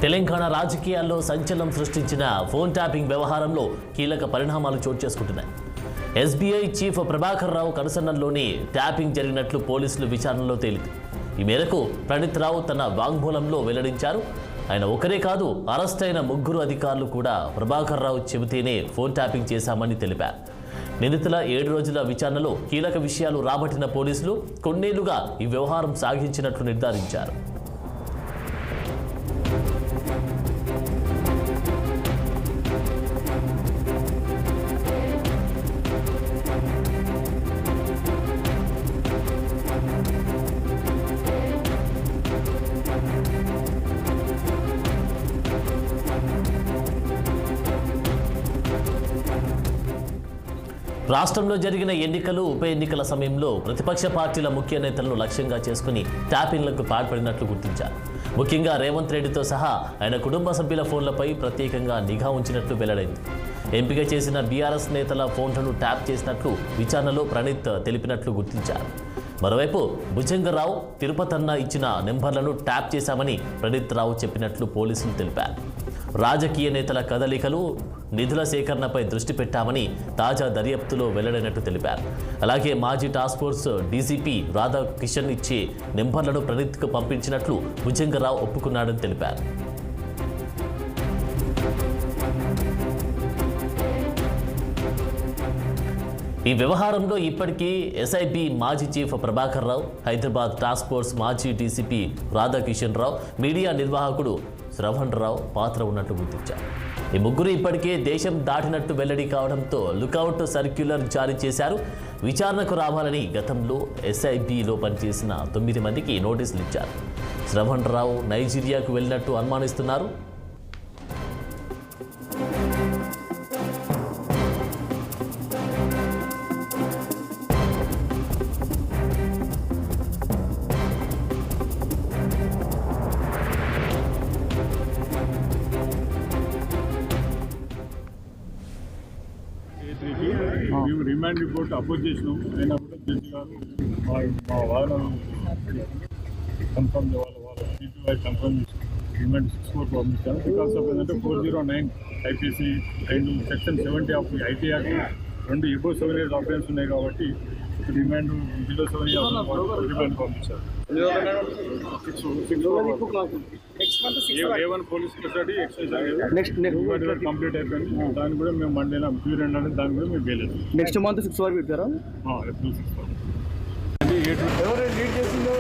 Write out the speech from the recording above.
తెలంగాణ రాజకీయాల్లో సంచలనం సృష్టించిన ఫోన్ ట్యాపింగ్ వ్యవహారంలో కీలక పరిణామాలు చోటు చేసుకుంటున్నాయి. SBI chief Prabhakar Rao కనుసన్నల్లోని tapping జరిగినట్లు పోలీసులు విచారణలో తేలింది. ఈ మేరకు ప్రణీత్ రావు తన వాంగ్మూలంలో వెల్లడించారు. ఆయన ఒకరే కాదు, అరెస్ట్ అయిన 3 అధికారులు కూడా ప్రభాకర్ రావు చెబితేనే ఫోన్ ట్యాపింగ్ చేశామని తెలిపారు. నిందితుల 7 రోజుల విచారణలో కీలక విషయాలు రాబట్టిన పోలీసులు కొన్నేళ్లుగా ఈ వ్యవహారం సాగించినట్లు నిర్ధారించారు. రాష్ట్రంలో జరిగిన ఎన్నికలు, ఉప ఎన్నికల సమయంలో ప్రతిపక్ష పార్టీల ముఖ్య నేతలను లక్ష్యంగా చేసుకుని ట్యాపింగ్లకు పాల్పడినట్లు గుర్తించారు. ముఖ్యంగా రేవంత్ రెడ్డితో సహా ఆయన కుటుంబ సభ్యుల ఫోన్లపై ప్రత్యేకంగా నిఘా ఉంచినట్లు వెల్లడైంది. ఎంపిక చేసిన బీఆర్ఎస్ నేతల ఫోన్లను ట్యాప్ చేసినట్లు విచారణలో ప్రణీత్ తెలిపినట్లు గుర్తించారు. మరోవైపు భుజంగరావు, తిరుపతన్న ఇచ్చిన నెంబర్లను ట్యాప్ చేశామని ప్రణీత్ రావు చెప్పినట్లు పోలీసులు తెలిపారు. రాజకీయ నేతల కదలికలు, నిధుల సేకరణపై దృష్టి పెట్టామని తాజా దర్యాప్తులో వెల్లడైనట్టు తెలిపారు. అలాగే మాజీ టాస్క్ ఫోర్స్ డీసీపీ రాధాకిషన్ ఇచ్చే నెంబర్లను ప్రణీత్కు పంపించినట్లు భుజంగరావు ఒప్పుకున్నాడని తెలిపారు. ఈ వ్యవహారంలో ఇప్పటికీ ఎస్ఐబి మాజీ chief Prabhakar Rao, Hyderabad task force మాజీ డీసీపీ రాధాకిషన్ రావు, మీడియా నిర్వాహకుడు శ్రవణ్ రావు పాత్ర ఉన్నట్టు గుర్తించారు. ఈ 3 ఇప్పటికే దేశం దాటినట్టు వెల్లడి కావడంతో లుకౌట్ సర్క్యులర్ జారీ చేశారు. విచారణకు రావాలని గతంలో ఎస్ఐబిలో పనిచేసిన 9 మందికి నోటీసులు ఇచ్చారు. శ్రవణ్ రావు నైజీరియాకు వెళ్ళినట్టు అనుమానిస్తున్నారు. మేము రిమాండ్ రిపోర్ట్ అపోజ్ చేసినాం. అయినా కూడా జడ్జి గారు మా వాదన కన్ఫర్మ్ వాళ్ళ సిటీ కన్ఫర్మ్ చేసి రిమాండ్ 6 పంపించాను. బికాస్ ఆఫ్ ఏంటంటే 409 IPC and section 70 of IT act 2 above 7 years offence ఉన్నాయి కాబట్టి రిమాండ్ బిలో 7 years రిమాండ్ పంపించారు. A1 police custody next complete అయిపోయింది. దాన్ని కూడా మేము మండేనా పీరియడ్ అంటే దాన్ని కూడా మేము వేయలేదు. నెక్స్ట్ మంత్ 6 వరకు పెట్టారా? ఏప్రిల్ 6 ఎవరు లీడ్ చేసింది?